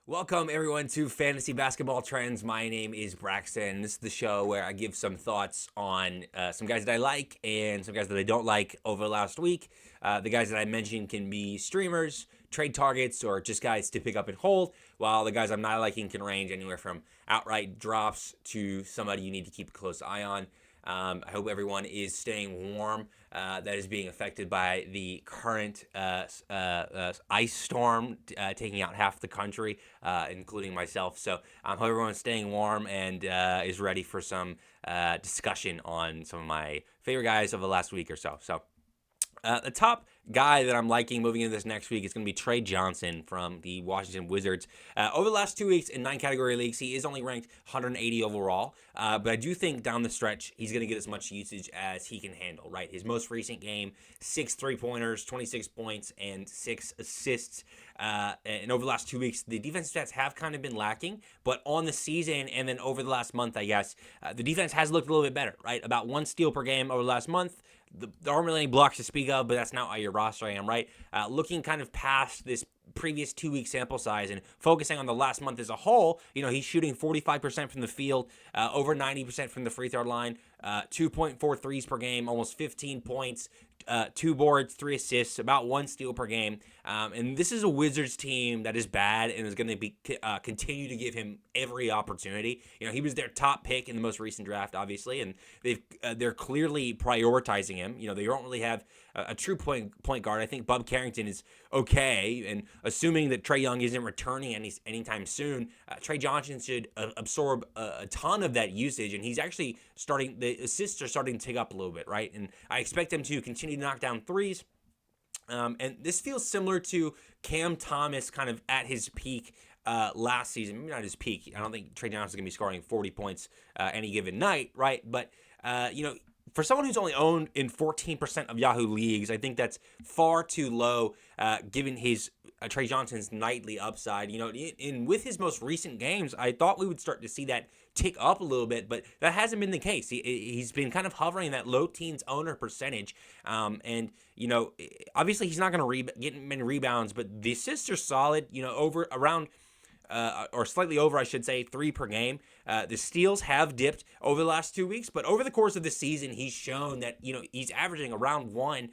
Welcome, everyone, to Fantasy Basketball Trends. My name is Braxton. This is the show where I give some thoughts on some guys that I like and some guys that I don't like over the last week. The guys that I mentioned can be streamers, trade targets, or just guys to pick up and hold, while the guys I'm not liking can range anywhere from outright drops to somebody you need to keep a close eye on. I hope everyone is staying warm. That is being affected by the current ice storm taking out half the country, including myself. So I hope everyone's staying warm and is ready for some discussion on some of my favorite guys of the last week or so. The top guy that I'm liking moving into this next week is going to be Trey Johnson from the Washington Wizards. Over the last 2 weeks in 9 category leagues, he is only ranked 180 overall, but I do think down the stretch, he's going to get as much usage as he can handle, right? His most recent game, 6 3-pointers, 26 points, and 6 assists. And over the last 2 weeks, the defensive stats have kind of been lacking, but on the season and then over the last month, I guess, the defense has looked a little bit better, right? About 1 steal per game over the last month. There aren't really any blocks to speak of, but that's not how your roster I am, right? Looking kind of past this previous 2-week sample size and focusing on the last month as a whole, he's shooting 45% from the field, over 90% from the free throw line, 2.4 threes per game, almost 15 points, 2 boards, 3 assists, about 1 steal per game. And this is a Wizards team that is bad and is going to be continue to give him every opportunity. He was their top pick in the most recent draft, obviously, and they're clearly prioritizing him. They don't really have a true point guard. I think Bub Carrington is okay, and assuming that Trae Young isn't returning anytime soon, Trey Johnson should absorb a ton of that usage, and he's actually the assists are starting to tick up a little bit, right? And I expect him to continue to knock down threes. And this feels similar to Cam Thomas kind of at his peak last season. Maybe not his peak. I don't think Trey Johnson is going to be scoring 40 points any given night, right? But, for someone who's only owned in 14% of Yahoo leagues, I think that's far too low given his Trey Johnson's nightly upside. With his most recent games, I thought we would start to see that tick up a little bit, but that hasn't been the case. He's been kind of hovering that low teens owner percentage. And obviously he's not going to get many rebounds, but the assists are solid, or slightly over, I should say, 3 per game. The steals have dipped over the last 2 weeks, but over the course of the season, he's shown that he's averaging around 1.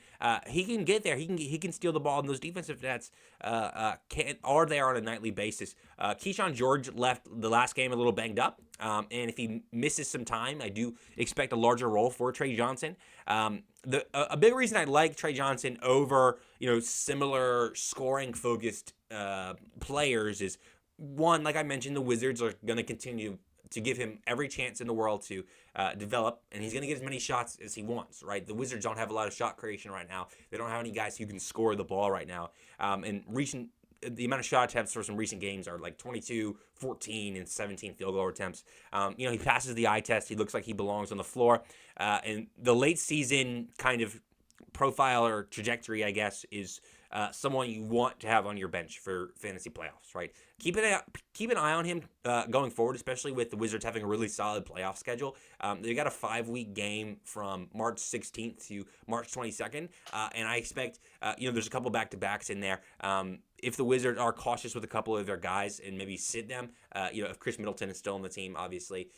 He can get there. He can steal the ball, and those defensive stats are there on a nightly basis. Keyshawn George left the last game a little banged up, and if he misses some time, I do expect a larger role for Trey Johnson. A big reason I like Trey Johnson over similar scoring focused players is, one, like I mentioned, the Wizards are going to continue to give him every chance in the world to develop, and he's going to get as many shots as he wants, right? The Wizards don't have a lot of shot creation right now. They don't have any guys who can score the ball right now. The amount of shots have for some recent games are like 22, 14, and 17 field goal attempts. He passes the eye test. He looks like he belongs on the floor. And the late season kind of profile or trajectory, I guess, is someone you want to have on your bench for fantasy playoffs, right? Keep an eye on him going forward, especially with the Wizards having a really solid playoff schedule. They got a 5-week game from March 16th to March 22nd, and I expect there's a couple back-to-backs in there. If the Wizards are cautious with a couple of their guys and maybe sit them, if Chris Middleton is still on the team, obviously,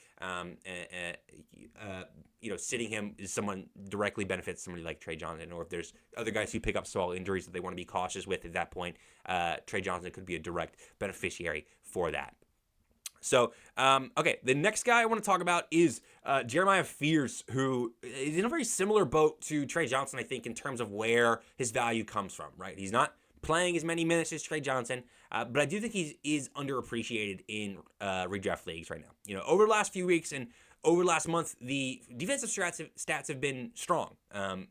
sitting him is someone directly benefits somebody like Trey Johnson, or if there's other guys who pick up small injuries that they want to be cautious with at that point, Trey Johnson could be a direct beneficiary for that. So, the next guy I want to talk about is Jeremiah Fears, who is in a very similar boat to Trey Johnson, I think, in terms of where his value comes from, right? He's not playing as many minutes as Trey Johnson, but I do think he is underappreciated in redraft leagues right now. Over the last few weeks and over the last month, the defensive stats have been strong. Over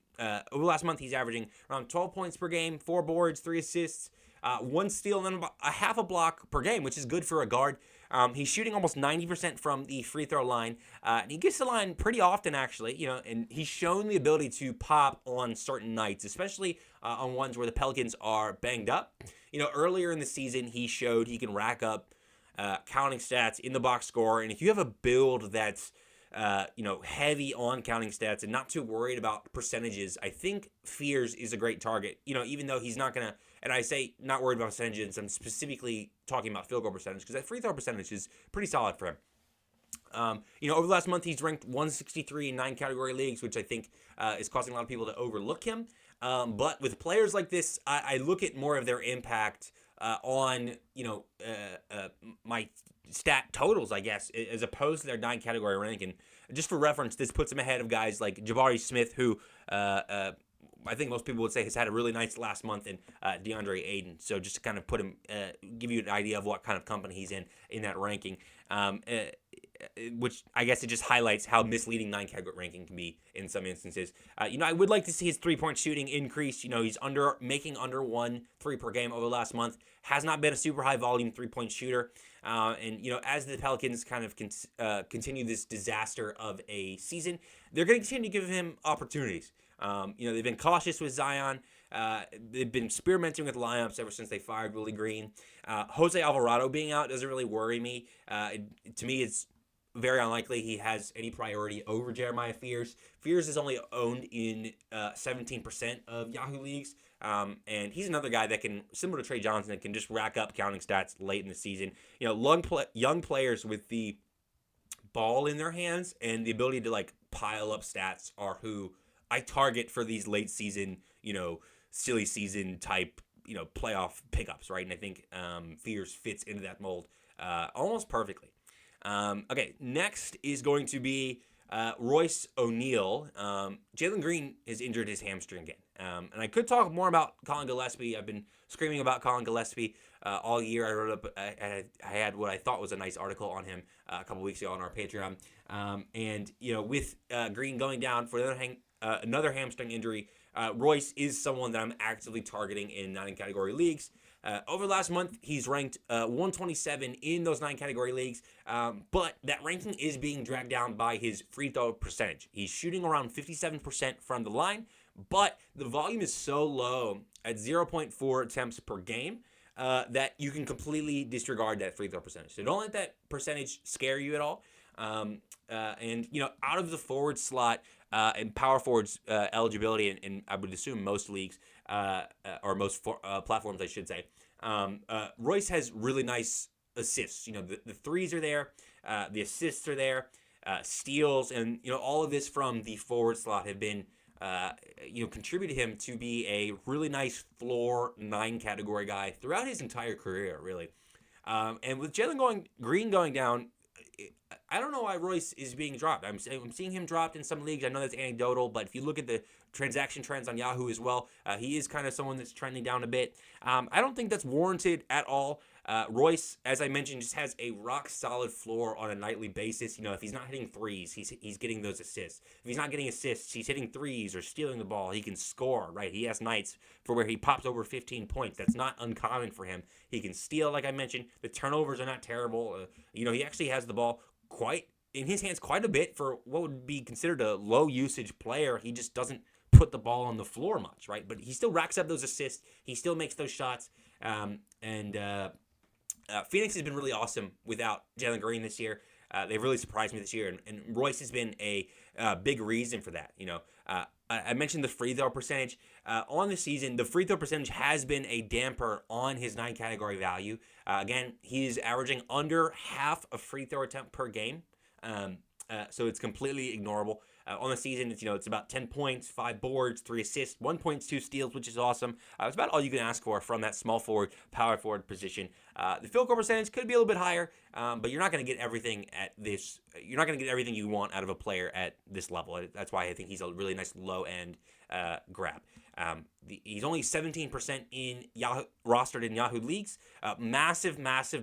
the last month, he's averaging around 12 points per game, 4 boards, 3 assists, 1 steal, and then about a half a block per game, which is good for a guard. He's shooting almost 90% from the free throw line, and he gets the line pretty often, actually. And he's shown the ability to pop on certain nights, especially on ones where the Pelicans are banged up. Earlier in the season, he showed he can rack up counting stats in the box score, and if you have a build that's heavy on counting stats and not too worried about percentages, I think Fears is a great target. Even though he's not gonna, and I say not worried about percentages, I'm specifically talking about field goal percentage because that free throw percentage is pretty solid for him. Over the last month, he's ranked 163 in 9 category leagues, which I think is causing a lot of people to overlook him. But with players like this, I look at more of their impact on, my stat totals, I guess, as opposed to their 9 category ranking. Just for reference, this puts him ahead of guys like Jabari Smith, who I think most people would say has had a really nice last month, and DeAndre Ayton. So just to kind of put him, give you an idea of what kind of company he's in that ranking. Which I guess it just highlights how misleading 9 category ranking can be in some instances. I would like to see his 3-point shooting increase. He's making under 1 3 per game over the last month. Has not been a super high volume 3-point shooter. And as the Pelicans kind of continue this disaster of a season, they're going to continue to give him opportunities. They've been cautious with Zion. They've been experimenting with lineups ever since they fired Willie Green. Jose Alvarado being out doesn't really worry me. To me, it's very unlikely he has any priority over Jeremiah Fears. Fears is only owned in 17% of Yahoo leagues. And he's another guy that can, similar to Trey Johnson, can just rack up counting stats late in the season. Young players with the ball in their hands and the ability to pile up stats are who I target for these late season, silly season type, playoff pickups, right? And I think Fears fits into that mold almost perfectly. Okay, next is going to be Royce O'Neal. Jalen Green has injured his hamstring again. And I could talk more about Colin Gillespie. I've been screaming about Colin Gillespie all year. I wrote up, I had what I thought was a nice article on him a couple weeks ago on our Patreon. With Green going down for another hamstring injury, Royce is someone that I'm actively targeting in 9 category leagues. Over the last month, he's ranked 127 in those 9 category leagues, but that ranking is being dragged down by his free throw percentage. He's shooting around 57% from the line, but the volume is so low at 0.4 attempts per game that you can completely disregard that free throw percentage. So don't let that percentage scare you at all. Out of the forward slot and power forwards eligibility, and I would assume most leagues, or most platforms, I should say, Royce has really nice assists. The threes are there, the assists are there, steals, and all of this from the forward slot have been contributed him to be a really nice floor 9 category guy throughout his entire career, really. And with Jalen Green going down, I don't know why Royce is being dropped. I'm seeing him dropped in some leagues. I know that's anecdotal, but if you look at the transaction trends on Yahoo as well, he is kind of someone that's trending down a bit. I don't think that's warranted at all. Royce, as I mentioned, just has a rock-solid floor on a nightly basis. If he's not hitting threes, he's getting those assists. If he's not getting assists, he's hitting threes or stealing the ball. He can score, right? He has nights for where he pops over 15 points. That's not uncommon for him. He can steal, like I mentioned. The turnovers are not terrible. He actually has the ball quite in his hands quite a bit for what would be considered a low-usage player. He just doesn't put the ball on the floor much, right? But he still racks up those assists. He still makes those shots. Phoenix has been really awesome without Jalen Green this year. They've really surprised me this year, and Royce has been a big reason for that. I mentioned the free throw percentage. On the season, the free throw percentage has been a damper on his 9 category value. Again, he's averaging under half a free throw attempt per game. So it's completely ignorable. On the season, it's about 10 points, 5 boards, 3 assists, 1.2 steals, which is awesome. It's about all you can ask for from that small forward, power forward position. The field goal percentage could be a little bit higher, but you're not going to get everything at this. You're not going to get everything you want out of a player at this level. That's why I think he's a really nice low end grab. He's only 17% in rostered in Yahoo leagues. Massive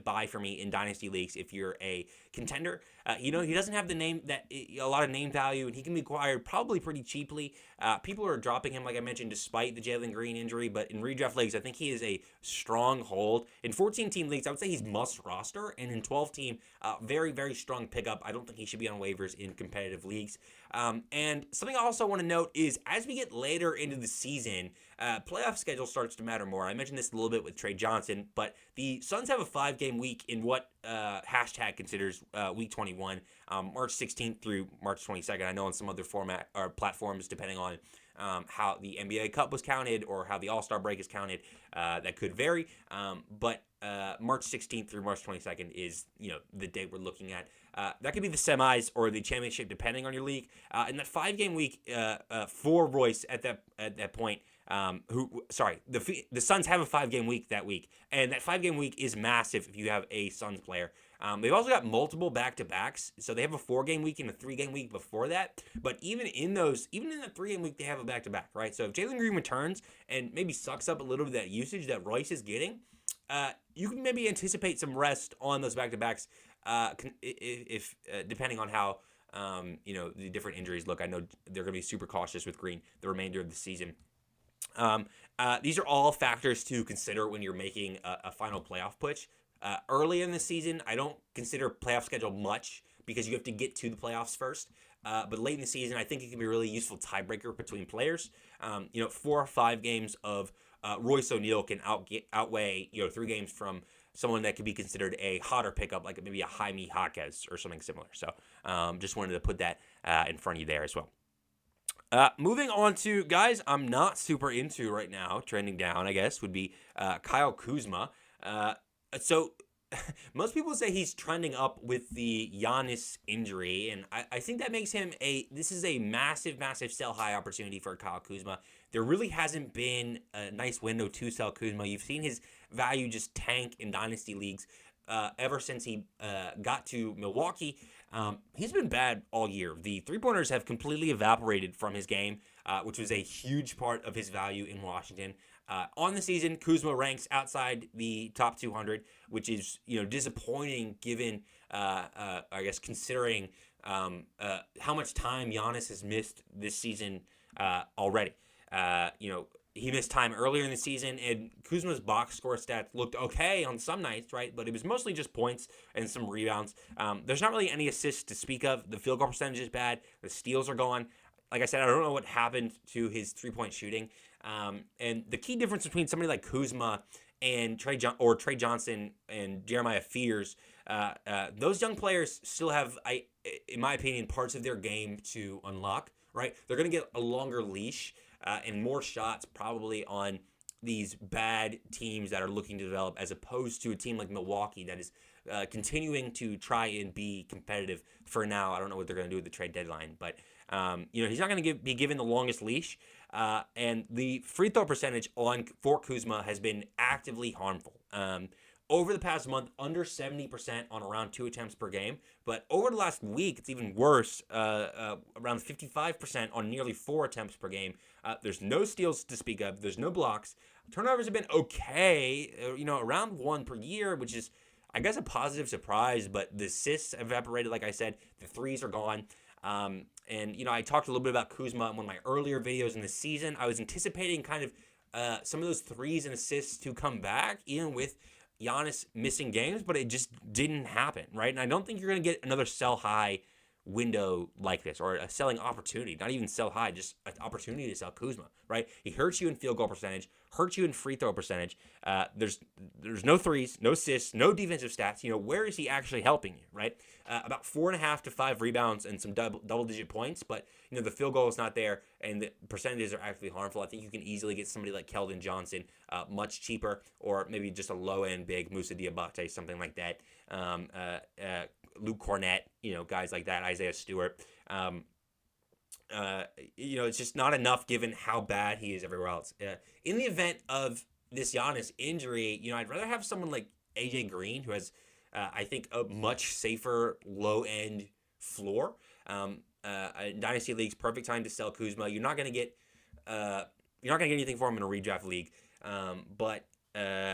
buy for me in dynasty leagues if you're a contender. He doesn't have a lot of name value, and he can be acquired probably pretty cheaply. People are dropping him, like I mentioned, despite the Jalen Green injury. But in redraft leagues, I think he is a strong hold. In 14-team leagues, I would say he's must roster, and in 12-team, very, very strong pickup. I don't think he should be on waivers in competitive leagues. And something I also want to note is as we get later into the season, playoff schedule starts to matter more. I mentioned this a little bit with Trey Johnson, but the Suns have a 5-game week in what hashtag considers week 21, March 16th through March 22nd. I know on some other format or platforms, depending on how the NBA Cup was counted or how the All-Star break is counted, that could vary. But March 16th through March 22nd is, the date we're looking at. That could be the semis or the championship, depending on your league. And that 5-game week for Royce at that point. The Suns have a 5-game week that week, and that 5-game week is massive if you have a Suns player. They've also got multiple back-to-backs, so they have a 4-game week and a 3-game week before that. But even in the 3-game week, they have a back-to-back, right? So if Jalen Green returns and maybe sucks up a little bit of that usage that Royce is getting, you can maybe anticipate some rest on those back-to-backs, if depending on how the different injuries look. I know they're going to be super cautious with Green the remainder of the season. These are all factors to consider when you're making a final playoff push. Early in the season, I don't consider playoff schedule much because you have to get to the playoffs first. But late in the season, I think it can be a really useful tiebreaker between players. 4 or 5 games of Royce O'Neal can outweigh 3 games from someone that could be considered a hotter pickup, like maybe a Jaime Jaquez or something similar. So just wanted to put that in front of you there as well. Moving on to guys I'm not super into right now, trending down, I guess, would be Kyle Kuzma. So most people say he's trending up with the Giannis injury, and I think that makes him this is a massive, massive sell high opportunity for Kyle Kuzma. There really hasn't been a nice window to sell Kuzma. You've seen his value just tank in dynasty leagues ever since he got to Milwaukee. He's been bad all year. The three-pointers have completely evaporated from his game, which was a huge part of his value in Washington. On the season, Kuzma ranks outside the top 200, which is disappointing given, I guess, considering how much time Giannis has missed this season already. He missed time earlier in the season, and Kuzma's box score stats looked okay on some nights, right? But it was mostly just points and some rebounds. There's not really any assists to speak of. The field goal percentage is bad. The steals are gone. Like I said, I don't know what happened to his three-point shooting. And the key difference between somebody like Kuzma and Trey Johnson and Jeremiah Fears, those young players still have, in my opinion, parts of their game to unlock, right? They're going to get a longer leash and more shots probably on these bad teams that are looking to develop, as opposed to a team like Milwaukee that is continuing to try and be competitive for now. I don't know what they're going to do with the trade deadline, but he's not going to be given the longest leash. And the free throw percentage for Kuzma has been actively harmful. Over the past month, under 70% on around 2 attempts per game. But over the last week, it's even worse, around 55% on nearly 4 attempts per game. There's no steals to speak of. There's no blocks. Turnovers have been okay, around 1 per year, which is, I guess, a positive surprise. But the assists evaporated, like I said. The threes are gone. And I talked a little bit about Kuzma in one of my earlier videos in the season. I was anticipating kind of some of those threes and assists to come back, even with Giannis missing games, but it just didn't happen, right? And I don't think you're going to get another sell high window like this, or a selling opportunity, not even sell high, just an opportunity to sell Kuzma, right? He hurts you in field goal percentage, hurts you in free throw percentage. There's no threes, no assists, no defensive stats. Where is he actually helping you, right? About 4.5 to 5 rebounds and some double-digit points, but the field goal is not there, and the percentages are actually harmful. I think you can easily get somebody like Keldon Johnson much cheaper, or maybe just a low-end big Moussa Diabate, something like that. Luke Cornett, guys like that, Isaiah Stewart. It's just not enough given how bad he is everywhere else. In the event of this Giannis injury, I'd rather have someone like AJ Green, who has, I think, a much safer low-end floor. In Dynasty leagues, perfect time to sell Kuzma. You're not gonna get anything for him in a redraft league, but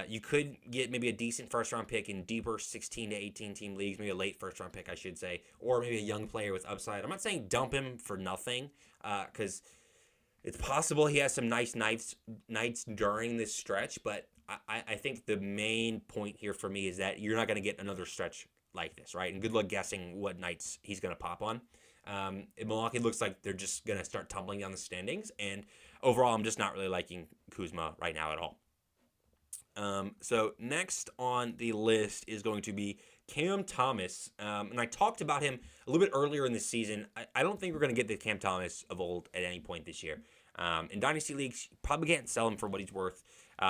you could get maybe a decent first-round pick in deeper 16 to 18 team leagues, maybe a late first-round pick, I should say, or maybe a young player with upside. I'm not saying dump him for nothing, because it's possible he has some nice nights during this stretch, but I think the main point here for me is that you're not going to get another stretch like this, right? And good luck guessing what nights he's going to pop on. Milwaukee looks like they're just going to start tumbling down the standings. And overall, I'm just not really liking Kuzma right now at all. So next on the list is going to be Cam Thomas. And I talked about him a little bit earlier in the season. I don't think we're going to get the Cam Thomas of old at any point this year. In Dynasty Leagues, you probably can't sell him for what he's worth.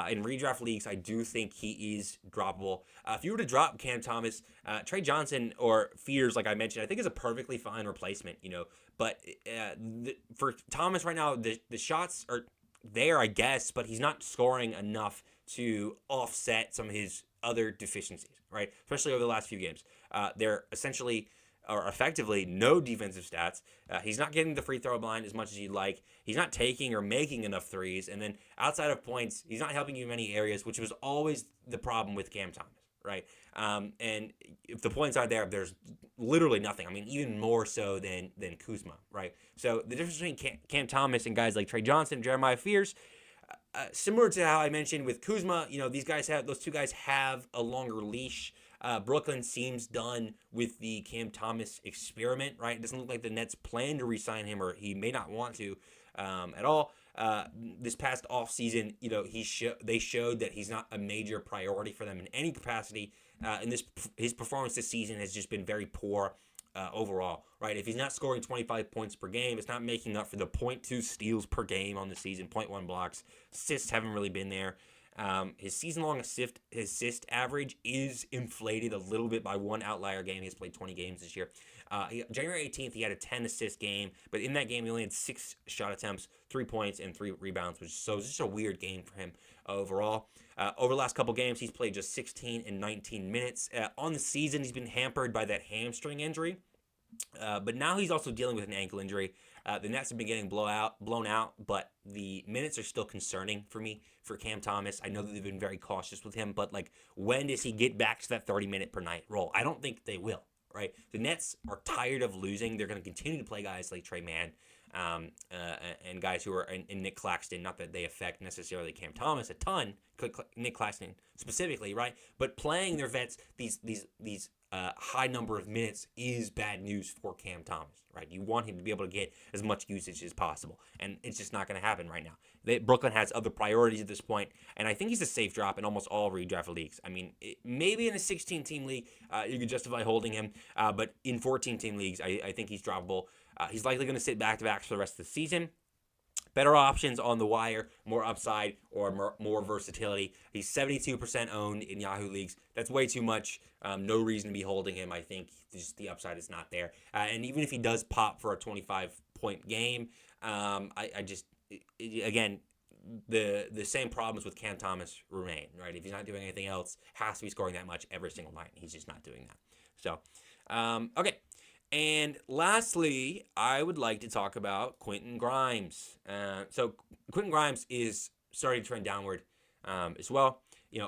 In redraft leagues, I do think he is droppable. If you were to drop Cam Thomas, Trey Johnson or Fears, like I mentioned, I think is a perfectly fine replacement, But for Thomas right now, the shots are there, I guess, but he's not scoring enough to offset some of his other deficiencies, right? Especially over the last few games. They're essentially or effectively no defensive stats. He's not getting the free throw line as much as you'd like. He's not taking or making enough threes. And then outside of points, he's not helping you in many areas, which was always the problem with Cam Thomas, right? And if the points aren't there, there's literally nothing. I mean, even more so than Kuzma, right? So the difference between Cam Thomas and guys like Trey Johnson, Jeremiah Fears, similar to how I mentioned with Kuzma, those two guys have a longer leash. Brooklyn seems done with the Cam Thomas experiment, right? It doesn't look like the Nets plan to re-sign him, or he may not want to at all. This past offseason, they showed that he's not a major priority for them in any capacity. And his performance this season has just been very poor overall, right? If he's not scoring 25 points per game, it's not making up for the 0.2 steals per game on the season, 0.1 blocks. Assists haven't really been there. His season-long assist average is inflated a little bit by one outlier game. He's played 20 games this year. January 18th, he had a 10-assist game, but in that game, he only had 6 shot attempts, 3 points, and 3 rebounds, so it's just a weird game for him overall. Over the last couple games, he's played just 16 and 19 minutes. On the season, he's been hampered by that hamstring injury, but now he's also dealing with an ankle injury. The Nets have been getting blown out, but the minutes are still concerning for me for Cam Thomas. I know that they've been very cautious with him, but when does he get back to that 30-minute per night role? I don't think they will, right? The Nets are tired of losing. They're going to continue to play guys like Trey Mann and guys who are in Nick Claxton. Not that they affect necessarily Cam Thomas a ton, Nick Claxton specifically, right? But playing their vets, these high number of minutes is bad news for Cam Thomas, right? You want him to be able to get as much usage as possible, and it's just not going to happen right now. Brooklyn has other priorities at this point, and I think he's a safe drop in almost all redraft leagues. I mean, maybe in a 16-team league, you could justify holding him, but in 14-team leagues, I think he's droppable. He's likely going to sit back-to-backs for the rest of the season. Better options on the wire, more upside, or more versatility. He's 72% owned in Yahoo leagues. That's way too much. No reason to be holding him. I think just the upside is not there. And even if he does pop for a 25-point game, again, the same problems with Cam Thomas remain, right? If he's not doing anything else, has to be scoring that much every single night. He's just not doing that. So, okay. And lastly, I would like to talk about Quentin Grimes. So Quentin Grimes is starting to trend downward as well.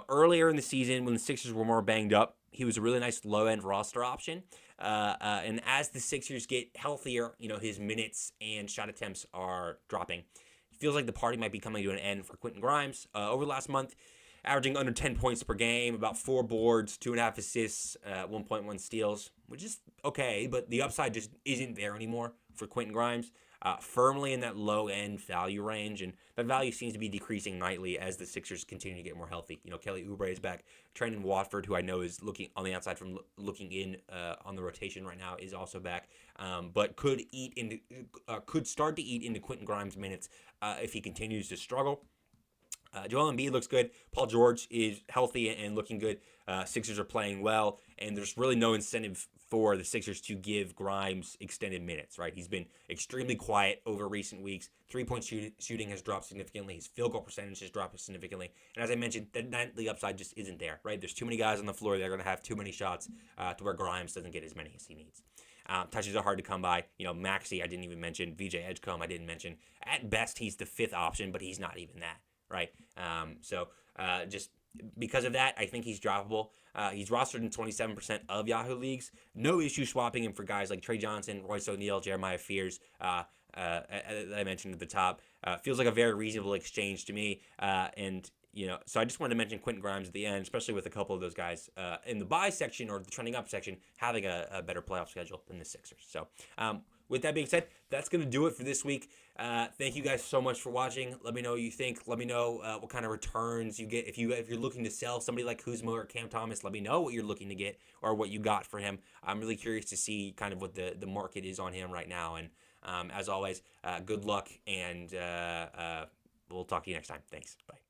Earlier in the season when the Sixers were more banged up, he was a really nice low-end roster option. And as the Sixers get healthier, his minutes and shot attempts are dropping. It feels like the party might be coming to an end for Quentin Grimes. Over the last month, averaging under 10 points per game, about 4 boards, 2.5 assists, 1.1 steals, which is okay, but the upside just isn't there anymore for Quentin Grimes. Firmly in that low-end value range, and that value seems to be decreasing nightly as the Sixers continue to get more healthy. Kelly Oubre is back. Trendon Watford, who I know is looking on the outside from looking in on the rotation right now, is also back, but could start to eat into Quentin Grimes' minutes if he continues to struggle. Joel Embiid looks good. Paul George is healthy and looking good. Sixers are playing well, and there's really no incentive for the Sixers to give Grimes extended minutes, right? He's been extremely quiet over recent weeks. Three-point shooting has dropped significantly. His field goal percentage has dropped significantly. And as I mentioned, the upside just isn't there, right? There's too many guys on the floor that are going to have too many shots to where Grimes doesn't get as many as he needs. Touches are hard to come by. Maxey, I didn't even mention. VJ Edgecombe, I didn't mention. At best, he's the 5th option, but he's not even that. Right. Just because of that, I think he's droppable. He's rostered in 27% of Yahoo leagues. No issue swapping him for guys like Trey Johnson, Royce O'Neal, Jeremiah Fears, as I mentioned at the top. Feels like a very reasonable exchange to me. And So I just wanted to mention Quentin Grimes at the end, especially with a couple of those guys in the buy section or the trending up section having a better playoff schedule than the Sixers. So with that being said, that's going to do it for this week. Thank you guys so much for watching. Let me know what you think. Let me know what kind of returns you get. If you're looking to sell somebody like Kuzma or Cam Thomas, let me know what you're looking to get or what you got for him. I'm really curious to see kind of what the market is on him right now. And as always, good luck, and we'll talk to you next time. Thanks. Bye.